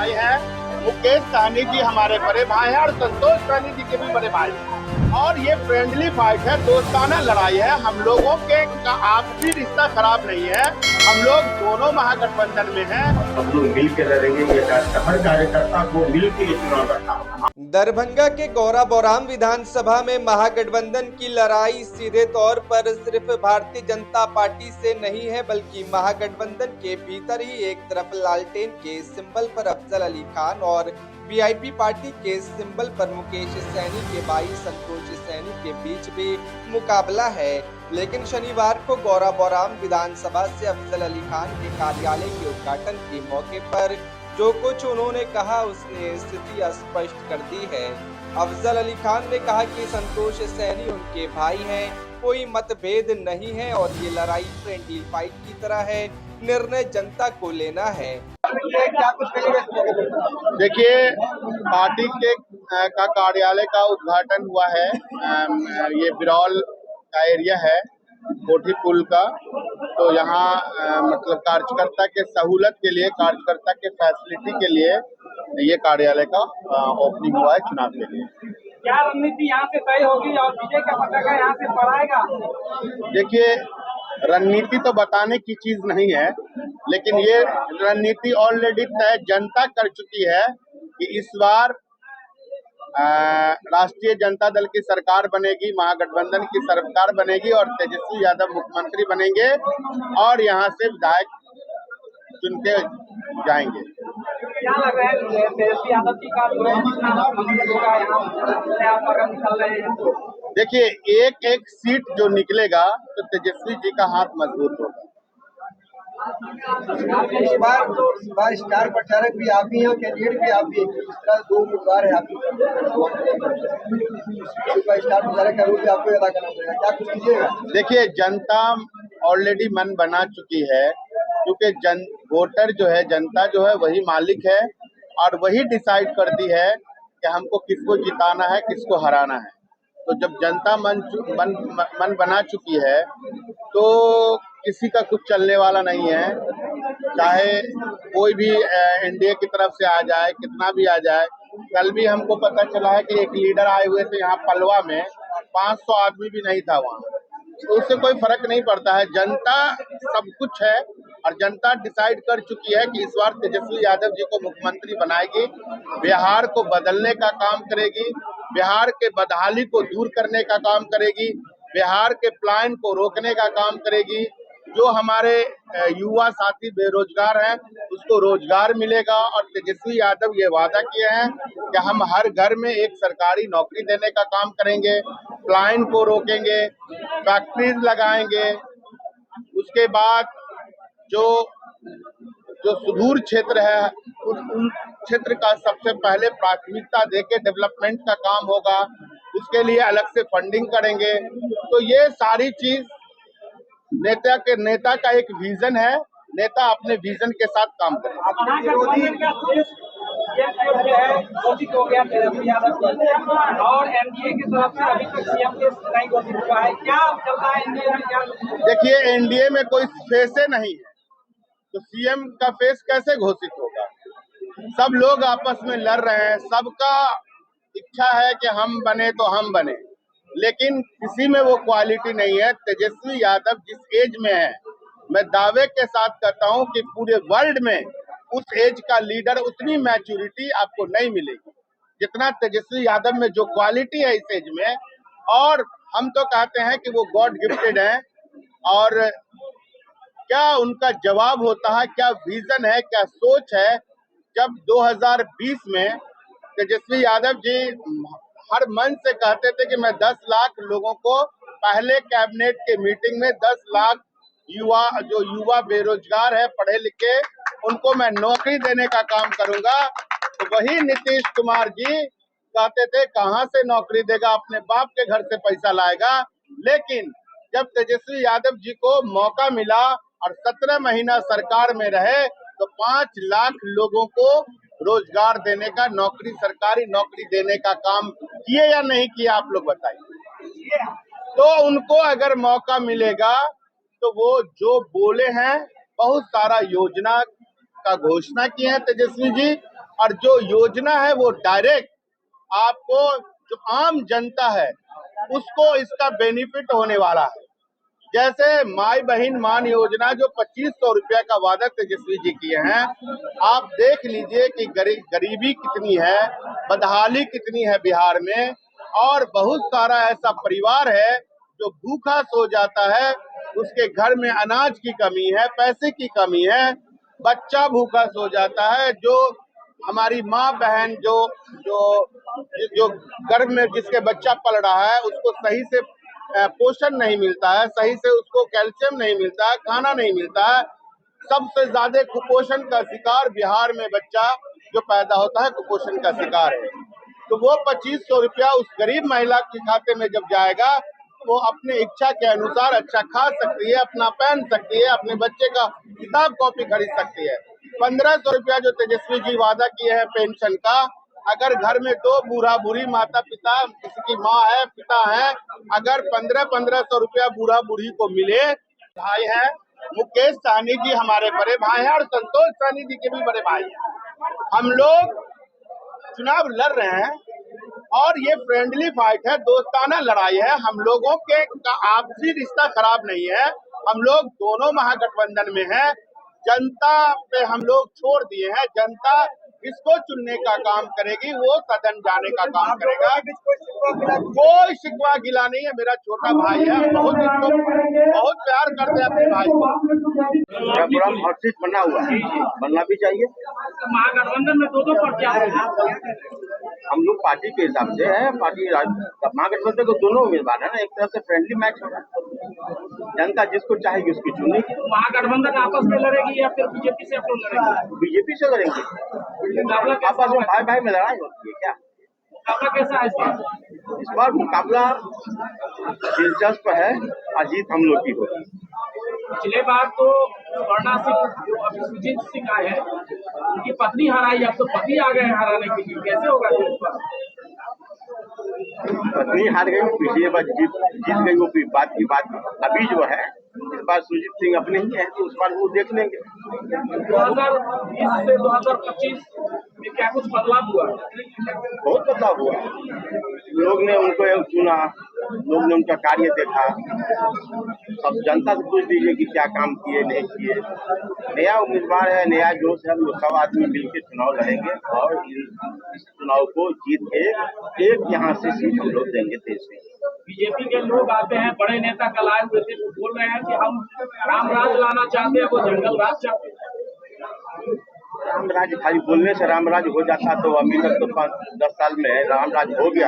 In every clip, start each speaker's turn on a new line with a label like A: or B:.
A: भाई हैं। मुकेश सहनी जी हमारे बड़े भाई हैं और संतोष सहनी जी के भी बड़े भाई हैं। और ये फ्रेंडली फाइट है, दोस्ताना लड़ाई है। हम लोगों के का आपसी रिश्ता खराब नहीं है। हम लोग दोनों महागठबंधन में हैं।
B: हम लोग मिल के लड़ेंगे। ये हर कार्यकर्ता को मिल के चुनाव लड़ना।
C: दरभंगा के गौरा बौराम विधानसभा में महागठबंधन की लड़ाई सीधे तौर पर सिर्फ भारतीय जनता पार्टी से नहीं है, बल्कि महागठबंधन के भीतर ही एक तरफ लालटेन के सिंबल पर अफजल अली खान और वीआईपी पार्टी के सिंबल पर मुकेश सहनी के भाई संतोष सहनी के बीच भी मुकाबला है। लेकिन शनिवार को गौरा बौराम विधानसभा से अफजल अली खान के कार्यालय के उद्घाटन के मौके पर जो कुछ उन्होंने कहा उसने स्थिति स्पष्ट कर दी है। अफजल अली खान ने कहा कि संतोष सहनी उनके भाई हैं, कोई मतभेद नहीं है और ये लड़ाई फ्रेंडली फाइट की तरह है, निर्णय जनता को लेना है।
A: देखिए, पार्टी के का कार्यालय का उद्घाटन हुआ है। ये बिरौल का एरिया है, कोठी पुल का। तो यहाँ मतलब कार्यकर्ता के सहूलत के लिए, कार्यकर्ता के फैसिलिटी के लिए ये कार्यालय का ओपनिंग हुआ है चुनाव के लिए।
D: क्या रणनीति यहाँ से तय होगी और विजय का पताका यहाँ से फहराएगा?
A: देखिए, रणनीति तो बताने की चीज नहीं है, लेकिन ये रणनीति ऑलरेडी तय जनता कर चुकी है कि इस बार राष्ट्रीय जनता दल की सरकार बनेगी, महागठबंधन की सरकार बनेगी और तेजस्वी यादव मुख्यमंत्री बनेंगे और यहाँ से विधायक चुन के जाएंगे।
D: क्या लग रहा है तेजस्वी यादव जी का निकल रहे हैं?
A: देखिए, एक एक सीट जो निकलेगा तो तेजस्वी जी का हाथ मजबूत होगा।
E: इस बार स्टार प्रचारक भी आप ही हैं, कैंडिडेट भी आप ही हैं। इस तरह दो उम्मीदवार है आपकी, स्टार प्रचारक का रोल आपको अदा करना पड़ेगा। क्या कुछ कीजिएगा?
A: देखिए, जनता ऑलरेडी मन बना चुकी है, क्योंकि वोटर जो है, जनता जो है वही मालिक है और वही डिसाइड करती है कि हमको किसको जिताना है, किसको हराना है। तो जब जनता मन बना चुकी है तो किसी का कुछ चलने वाला नहीं है। चाहे कोई भी एनडीए की तरफ से आ जाए, कितना भी आ जाए। कल भी हमको पता चला है कि एक लीडर आए हुए थे यहाँ पलवा में, 500 आदमी भी नहीं था वहाँ। तो उससे कोई फर्क नहीं पड़ता है। जनता सब कुछ है और जनता डिसाइड कर चुकी है कि इस बार तेजस्वी यादव जी को मुख्यमंत्री बनाएगी, बिहार को बदलने का काम करेगी, बिहार के बदहाली को दूर करने का काम करेगी, बिहार के प्लान को रोकने का काम करेगी। जो हमारे युवा साथी बेरोजगार हैं उसको रोजगार मिलेगा और तेजस्वी यादव ये वादा किए हैं कि हम हर घर में एक सरकारी नौकरी देने का काम करेंगे, प्लान को रोकेंगे, फैक्ट्रीज लगाएंगे। उसके बाद जो सुदूर क्षेत्र है उन क्षेत्र का सबसे पहले प्राथमिकता देके डेवलपमेंट का काम होगा, उसके लिए अलग से फंडिंग करेंगे। तो ये सारी चीज नेता का एक विजन है, नेता अपने विजन के साथ काम करेगा।
D: घोषित हो गया तेजस्वी यादव और एनडीए की तरफ से अभी तक सीएम के नहीं घोषित हुआ है। क्या चलता है एनडीए में? क्या
A: देखिए, एनडीए में कोई फेसे नहीं है तो सीएम का फेस कैसे घोषित होगा? सब लोग आपस में लड़ रहे हैं, सबका इच्छा है कि हम बने तो हम बने, लेकिन किसी में वो क्वालिटी नहीं है। तेजस्वी यादव जिस एज में है, मैं दावे के साथ कहता हूं कि पूरे वर्ल्ड में उस एज का लीडर उतनी मैच्योरिटी आपको नहीं मिलेगी जितना तेजस्वी यादव में जो क्वालिटी है इस एज में। और हम तो कहते हैं कि वो गॉड गिफ्टेड हैं और क्या उनका जवाब होता है, क्या विजन है, क्या सोच है। जब 2020 में तेजस्वी यादव जी हर मन से कहते थे कि मैं 10 लाख लोगों को पहले कैबिनेट के मीटिंग में 10 लाख युवा बेरोजगार है, पढ़े लिखे, उनको मैं नौकरी देने का काम करूंगा। तो वही नीतीश कुमार जी कहते थे कहां से नौकरी देगा, अपने बाप के घर से पैसा लाएगा। लेकिन जब तेजस्वी यादव जी को मौका मिला और 17 महीना सरकार में रहे तो 5 लाख लोगों को रोजगार देने का, नौकरी, सरकारी नौकरी देने का काम किए या नहीं किया, आप लोग बताइए। तो उनको अगर मौका मिलेगा तो वो जो बोले हैं, बहुत सारा योजना का घोषणा किए हैं तेजस्वी जी और जो योजना है वो डायरेक्ट आपको जो आम जनता है उसको इसका बेनिफिट होने वाला है। जैसे माई बहन मान योजना जो 2500 रुपया का वादा तेजस्वी जी किए हैं, आप देख लीजिए कि गरीबी कितनी है, बदहाली कितनी है बिहार में, और बहुत सारा ऐसा परिवार है जो भूखा सो जाता है, उसके घर में अनाज की कमी है, पैसे की कमी है, बच्चा भूखा सो जाता है, जो हमारी माँ बहन जो जो जो गर्भ में जिसके बच्चा पल रहा है उसको सही से पोषण नहीं मिलता है, सही से उसको कैल्शियम नहीं मिलता है, खाना नहीं मिलता है। सबसे ज्यादा कुपोषण का शिकार बिहार में बच्चा जो पैदा होता है कुपोषण का शिकार है। तो वो 2500 रुपया उस गरीब महिला के खाते में जब जाएगा वो अपने इच्छा के अनुसार अच्छा खा सकती है, अपना पहन सकती है, अपने बच्चे का किताब कॉपी खरीद सकती है। 1500 रुपया जो तेजस्वी जी वादा किए हैं पेंशन का, अगर घर में दो बूढ़ा बूढ़ी माता पिता, किसी की माँ है पिता है, अगर 1500 रुपया बूढ़ा बूढ़ी को मिले, भाई है मुकेश सहनी जी हमारे बड़े भाई हैं और संतोष सहनी जी के भी बड़े भाई हैं। हम लोग चुनाव लड़ रहे हैं और ये फ्रेंडली फाइट है, दोस्ताना लड़ाई है। हम लोगों के आपसी रिश्ता खराब नहीं है, हम लोग दोनों महागठबंधन में हैं। जनता पे हम लोग छोड़ दिए हैं, जनता किसको चुनने का काम करेगी वो सदन जाने का काम करेगा। कोई शिकवा गिला नहीं है, मेरा छोटा भाई है, बहुत प्यार करते हैं अपने भाई को।
B: पूरा हॉट सीट बना हुआ है, बनना भी चाहिए।
D: महागठबंधन में दो प्रत्याशी
B: हम लोग पार्टी के हिसाब से है, पार्टी महागठबंधन को दोनों उम्मीदवार है ना, एक तरह से फ्रेंडली मैच होगा, जनता जिसको चाहेगी उसकी चुनेगी।
D: महागठबंधन आपस में लड़ेगी या फिर बीजेपी से आप लोग लड़ेंगे?
B: बीजेपी से लड़ेंगे, आपस में भाई भाई में लड़ाई होती है क्या?
D: मुकाबला कैसा है
B: इस बार मुकाबला दिलचस्प है, अजीत हम लोग की होगी।
D: पिछले बार तो स्वर्णा सिंह जो अभी सुजीत सिंह आए हैं उनकी पत्नी हराई, अब तो पति आ गए हैं हराने के लिए, कैसे होगा इस बार?
B: पत्नी हार गई, पिछले बार जीत गई, वो बात की बात। अभी जो है इस बार सुजीत सिंह अपने ही है, तो उस बार वो देख लेंगे।
D: 2020 से 2025 में क्या कुछ बदलाव हुआ?
B: बहुत बदलाव हुआ, लोग ने उनको चुना, लोग ने उनका कार्य देखा। अब जनता से पूछ दीजिए कि क्या काम किए नहीं किए। नया उम्मीदवार है, नया जोश है, हम लोग सब आदमी मिलकर चुनाव लड़ेंगे और इस चुनाव को जीत के एक यहाँ से सीट हम लोग देंगे देश में।
D: बीजेपी के लोग आते हैं, बड़े नेता कल आए हुए थे, वो बोल रहे हैं कि हम रामराज लाना चाहते हैं, वो जंगल राज चाहते हैं।
B: रामराज खाली बोलने से रामराज हो जाता तो अभी तक तो 10 साल में रामराज हो गया।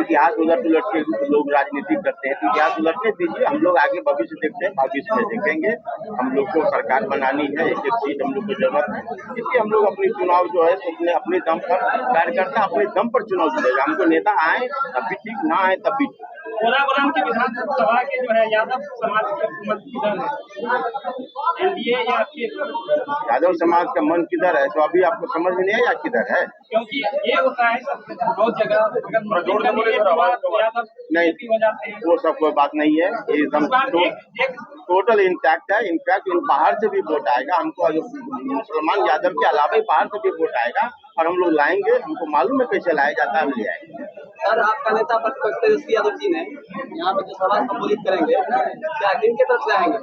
B: इतिहास उलट उलट के लोग राजनीति करते हैं, इतिहास उलटने दीजिए, हम लोग आगे भविष्य देखते हैं, भविष्य में देखेंगे। हम लोग को सरकार बनानी है, एक एक सीट हम लोग को जरूरत है, इसलिए हम लोग अपनी चुनाव जो है अपने दम पर, कार्यकर्ता अपने दम पर चुनाव लड़ेगा। हमको नेता आए तब भी ठीक, ना आए तब भी ठीक।
D: पोलावरम की विधानसभा के जो है यादव समाज के मन किधर है, एनडीए या फिर
B: यादव समाज का मन किधर है, तो अभी आपको समझ में नहीं आया यादव किधर है?
D: क्योंकि ये होता है बहुत जगह
B: नहीं, वो सब कोई बात नहीं है, ये एकदम टोटल इंटैक्ट है। इनफैक्ट बाहर से भी वोट आएगा, हमको मुसलमान यादव के अलावा ही बाहर से भी वोट आएगा और हम लोग लाएंगे, हमको मालूम है कैसे लाया जाता है, हम ले आएंगे।
E: सर, आपका नेता प्रतिपक्ष तेजस्वी यादव जी ने यहाँ पर जो सभा संबोधित करेंगे, क्या किनके तरफ से आएंगे,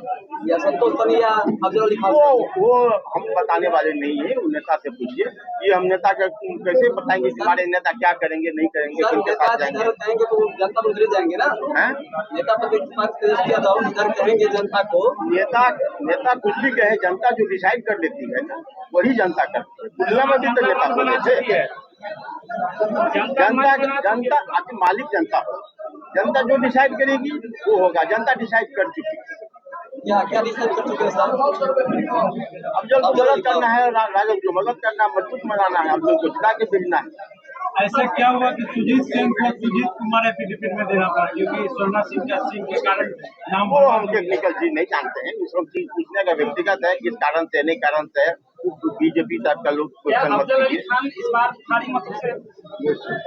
E: या संतोष बनी या अफजल अली खान?
B: वो हम बताने वाले नहीं है, वो नेता से पूछिए। ये हम नेता कैसे बताएंगे कि हमारे नेता क्या करेंगे नहीं करेंगे, किनके साथ जाएंगे?
E: कहेंगे तो जनता तो उधर जाएंगे ना। नेता प्रतिपक्ष तेजस्वी यादव इधर कहेंगे जनता को,
B: नेता कुछ भी कहे, जनता जो डिसाइड कर देती है ना वही जनता करती है। दुनिया में भी तो नेता बोले थे, जनता आपकी मालिक जनता हो, जनता जो डिसाइड करेगी वो होगा, जनता डिसाइड कर चुकी है।
E: क्या डिसाइड कर चुके हैं सर?
B: अब जो मदद करना है, राजद को मदद करना, मजबूत बनाना है, हम लोग को जिला के भेजना है।
D: ऐसा क्या हुआ कि सुजीत सिंह को सुजीत कुमार एफिडेविट में देना पड़ा, क्योंकि स्वर्णा सिंह के कारण नाम?
B: वो हम टेक्निकल चीज नहीं जानते हैं, सब चीज पूछने का व्यक्तिगत है, किस कारण से नहीं कारण से बीजेपी टाइप का लोग
D: क्या
B: क्वेश्चन मत
D: अफजल अली
B: कीजिए।
D: खान इस बार भारी मतों से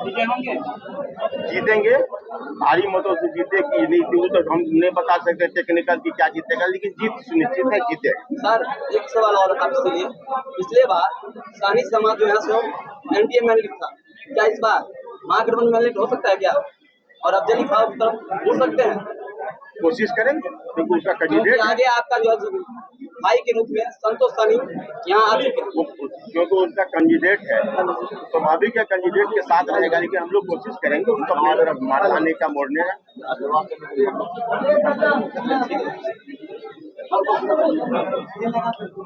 D: विजय होंगे?
B: जीतेंगे, भारी मतों से जीते कि नहीं वो तो हम नहीं बता सकते टेक्निकल की क्या जीतेगा, लेकिन जीत सुनिश्चित है, जीतेगा।
E: सर एक सवाल और आपसे लिए, पिछले बार सानी समाज जो यहाँ से एनडीए मैंडेट था, क्या इस बार महागठबंधन मैंडेट हो सकता है क्या? और अफजल अली खान की तरफ मुड़ सकते हैं?
B: कोशिश करेंगे क्योंकि उसका
E: क्योंकि
B: कैंडिडेट
E: आगे आपका जो है भाई के रूप में संतोष सनी यहाँ आ चुके हैं।
B: क्योंकि उनका कैंडिडेट है, स्वाभाविक है कैंडिडेट के साथ रहेगा, लेकिन हम लोग कोशिश करेंगे उसको अपनी तरफ मारने का, मोड़ने का।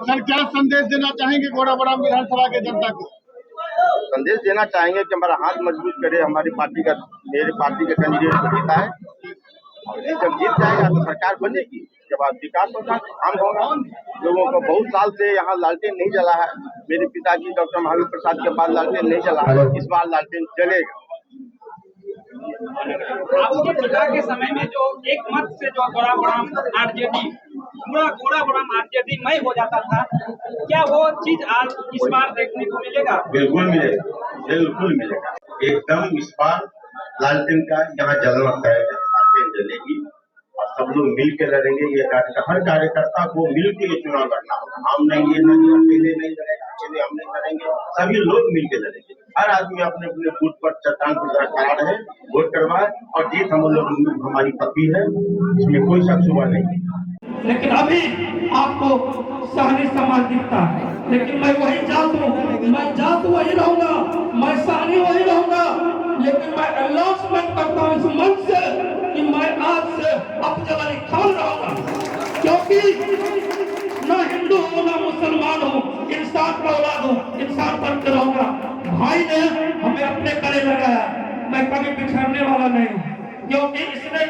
A: सर क्या संदेश देना चाहेंगे घोड़ाबराम विधानसभा के जनता को?
B: संदेश देना चाहेंगे कि हमारा हाथ मजबूत करे, हमारी पार्टी का, मेरे पार्टी के कैंडिडेट को जीता है, और जब जीत जाएगा तो सरकार बनेगी, जब आप विकास होगा, काम होगा। लोगों को बहुत साल से यहाँ लालटेन नहीं जला है, मेरे पिताजी डॉक्टर महावीर प्रसाद के बाद लालटेन नहीं जला है, इस बार लालटेन जलेगा।
D: आपके पिता के समय में जो एक मत से जो घोड़ाबराम आरजेडी पूरा घोड़ाबराम आरजेडी मय हो जाता था, क्या वो चीज आज इस बार देखने को मिलेगा?
B: बिल्कुल मिलेगा, बिल्कुल मिलेगा, एकदम इस बार लालटेन का यहाँ जलना तय है, लालटेन जलेगी और सब लोग मिल के लड़ेंगे। ये हर कार्यकर्ता को मिल के ये चुनाव लड़ना होगा, हम नहीं, ये नहीं, अकेले नहीं लड़ेगा, अकेले हम नहीं लड़ेंगे, सभी लोग मिल के लड़ेंगे। हर आदमी अपने अपने बूथ पर चट्टान की तरह खड़ा रहे, वोट करवाए, और जीत हम लोग, हमारी पति है, इसमें कोई शक शुबा नहीं।
F: लेकिन अभी आपको सानी समाज दिखता है, लेकिन मैं वही जात हूँ, मैं जात वही रहूंगा, मैं सानी वही रहूंगा, लेकिन मैं अनाउंसमेंट करता हूँ इस मंच से कि मैं आज से अफजल अली खान रहूंगा, क्योंकि न हिंदू हो न मुसलमान हो, इंसान का औलाद हो, इंसान बन के रहूंगा। भाई ने हमें अपने गले लगाया, मैं कभी बिछड़ने वाला नहीं हूँ, क्योंकि इसने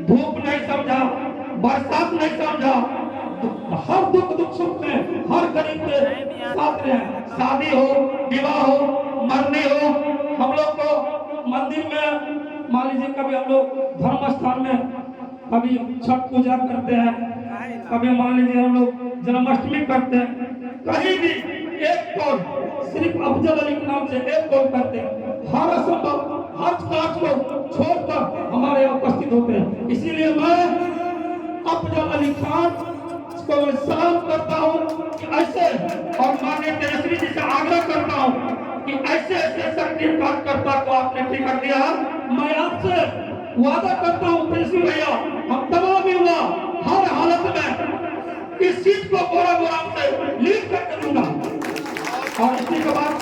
F: धूप नहीं समझा, बरसात नहीं समझा, तो हर दुख सुख में हर गरीब के साथ रहे। शादी हो, विवाह हो, मरने हो, हम लोग को मंदिर में मान लीजिए, कभी हम लोग धर्म स्थान में कभी छठ पूजा करते हैं, कभी मान लीजिए हम लोग जन्माष्टमी करते हैं, कहीं भी एक कौल सिर्फ अफजल अली के नाम से एक कौल करते हैं, हर असंभव हर काज को छोड़कर हमारे यहाँ उपस्थित होते हैं। इसीलिए मैं अफजल अली खान को सलाम करता हूँ कि ऐसे, और माननीय तेजस्वी जी से आग्रह करता हूँ कि ऐसे ऐसे सक्रिय कार्यकर्ता को आपने टिकट दिया। मैं आपसे वादा करता हूँ तेजस्वी भैया, हम तमाम युवा हर हालत में इस सीट को घोड़ाबराम से लीड करके दूंगा। और इसी के बाद